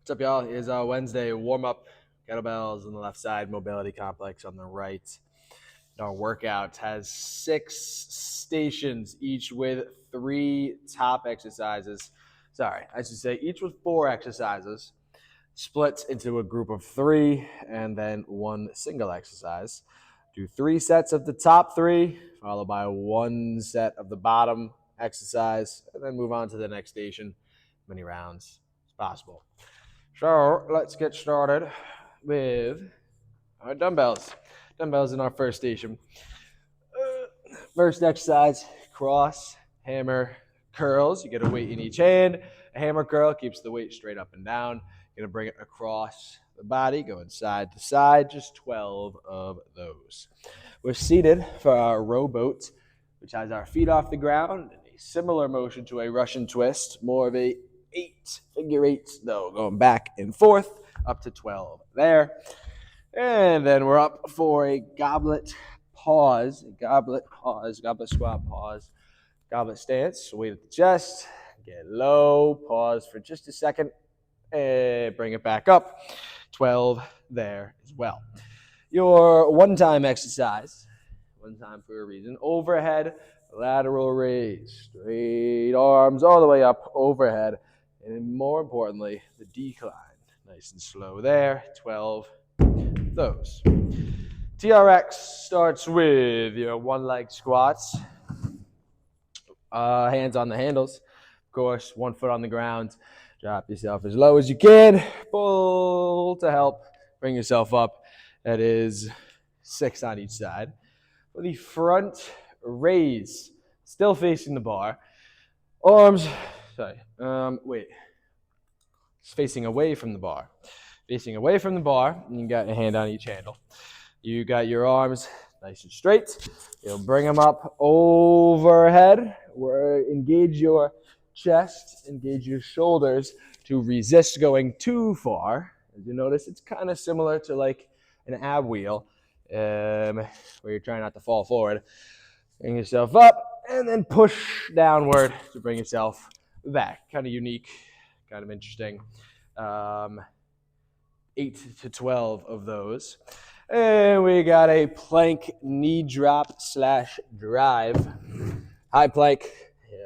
What's up, y'all? Here's our Wednesday warm-up. Kettlebells on the left side, mobility complex on the right. Our workout has 6 stations, each with 3 top exercises. Sorry, I should say each with 4 exercises, split into a group of 3, and then 1 single exercise. Do 3 sets of the top 3, followed by 1 set of the bottom exercise, and then move on to the next station, many rounds as possible. So let's get started with our dumbbells. Dumbbells in our first station. First exercise, cross, hammer, curls. You get a weight in each hand. A hammer curl keeps the weight straight up and down. You're going to bring it across the body, going side to side, just 12 of those. We're seated for our rowboat, which has our feet off the ground, in a similar motion to a Russian twist, more of a figure eights though, going back and forth, up to 12 there. And then we're up for a goblet pause, goblet squat pause, goblet stance. Weight at the chest, get low, pause for just a second, and bring it back up. 12 there as well. Your one-time exercise, one time for a reason, overhead lateral raise, straight arms all the way up overhead, and more importantly, the decline. Nice and slow there, 12 those. TRX starts with your one leg squats, hands on the handles, of course, 1 foot on the ground. Drop yourself as low as you can, pull to help bring yourself up. That is 6 on each side. For the front raise, still facing the bar, arms, it's facing away from the bar. Facing away from the bar, and you got your hand on each handle. You got your arms nice and straight. You'll bring them up overhead. Engage your chest, engage your shoulders to resist going too far. As you notice, it's kind of similar to like an ab wheel, where you're trying not to fall forward. Bring yourself up and then push downward to bring yourself back. Kind of unique, kind of interesting. 8 to 12 of those. And we got a plank knee drop / drive. High plank,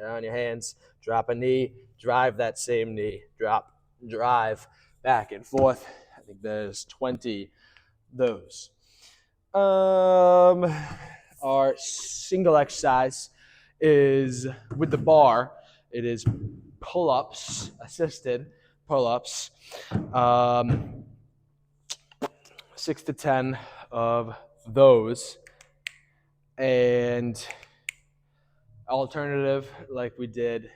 on your hands, drop a knee, drive that same knee, drop, drive, back and forth. I think there's 20 those. Our single exercise is with the bar. It is pull-ups, assisted pull-ups. 6 to 10 of those. And alternative, like we did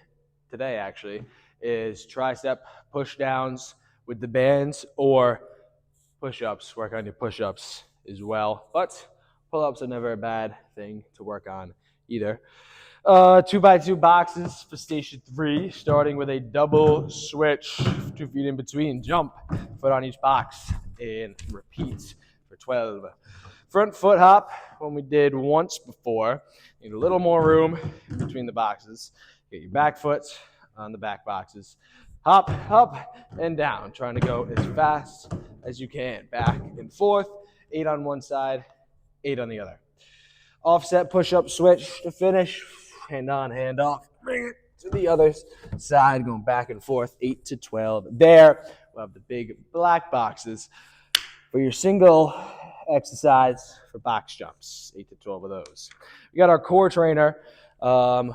today actually, is tricep push downs with the bands, or push-ups. Work on your push-ups as well. But pull-ups are never a bad thing to work on either. 2x2 boxes for station 3, starting with a double switch, 2 feet in between, jump, foot on each box, and repeat for 12. Front foot hop, when we did once before, need a little more room between the boxes. Get your back foot on the back boxes. Hop, up, and down, trying to go as fast as you can. Back and forth, 8 on one side, 8 on the other. Offset push-up switch to finish. Hand on, hand off. Bring it to the other side, going back and forth, 8 to 12. There, we'll have the big black boxes for your single exercise for box jumps, 8 to 12 of those. We got our core trainer. Have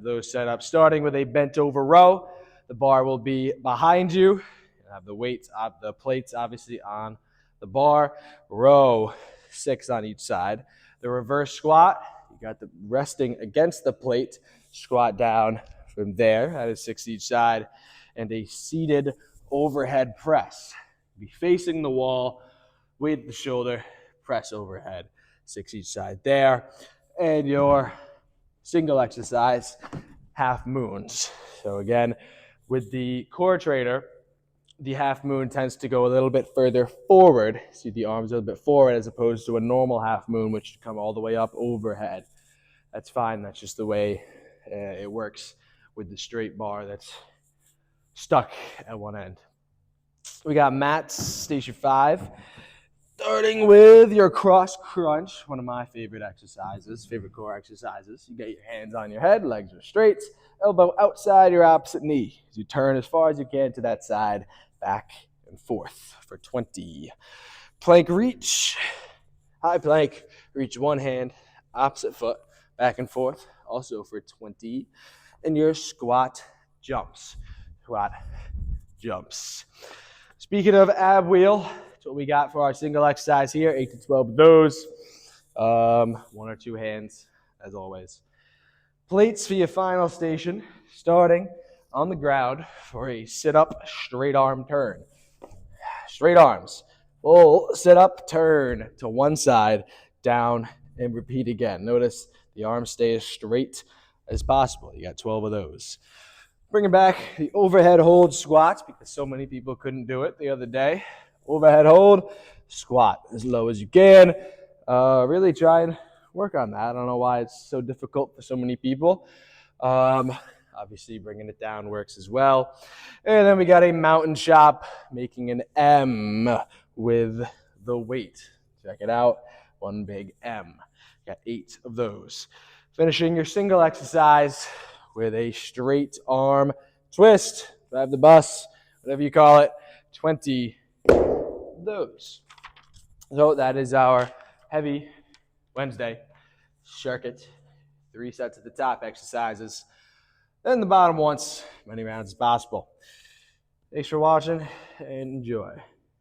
those set up, starting with a bent over row. The bar will be behind you. You have the weights, the plates obviously on the bar. Row, 6 on each side. The reverse squat, you got the resting against the plate, squat down from there. That is 6 each side. And a seated overhead press. Be facing the wall, weight at the shoulder, press overhead, 6 each side there. And your single exercise, half moons. So again, with the core trainer, the half moon tends to go a little bit further forward. See the arms a little bit forward as opposed to a normal half moon, which come all the way up overhead. That's fine. That's just the way it works with the straight bar that's stuck at one end. We got Matt's Station 5. Starting with your cross crunch, one of my favorite exercises, favorite core exercises. You get your hands on your head, legs are straight, elbow outside your opposite knee. As you turn as far as you can to that side, back and forth for 20. Plank reach, high plank, reach one hand, opposite foot, back and forth, also for 20. And your squat jumps. Squat jumps. Speaking of ab wheel, that's what we got for our single exercise here, 8 to 12 of those. One or two hands, as always. Plates for your final station, starting on the ground for a sit-up straight arm turn. Straight arms. Full sit-up turn to one side, down, and repeat again. Notice the arms stay as straight as possible. You got 12 of those. Bringing back the overhead hold squats because so many people couldn't do it the other day. Overhead hold, squat as low as you can. Really try and work on that. I don't know why it's so difficult for so many people. Obviously, bringing it down works as well. And then we got a mountain chop, making an M with the weight. Check it out. One big M. Got 8 of those. Finishing your single exercise with a straight arm twist, drive the bus, whatever you call it, 20 of those. So that is our heavy Wednesday circuit. 3 sets at the top exercises. Then the bottom once, many rounds as possible. Thanks for watching and enjoy.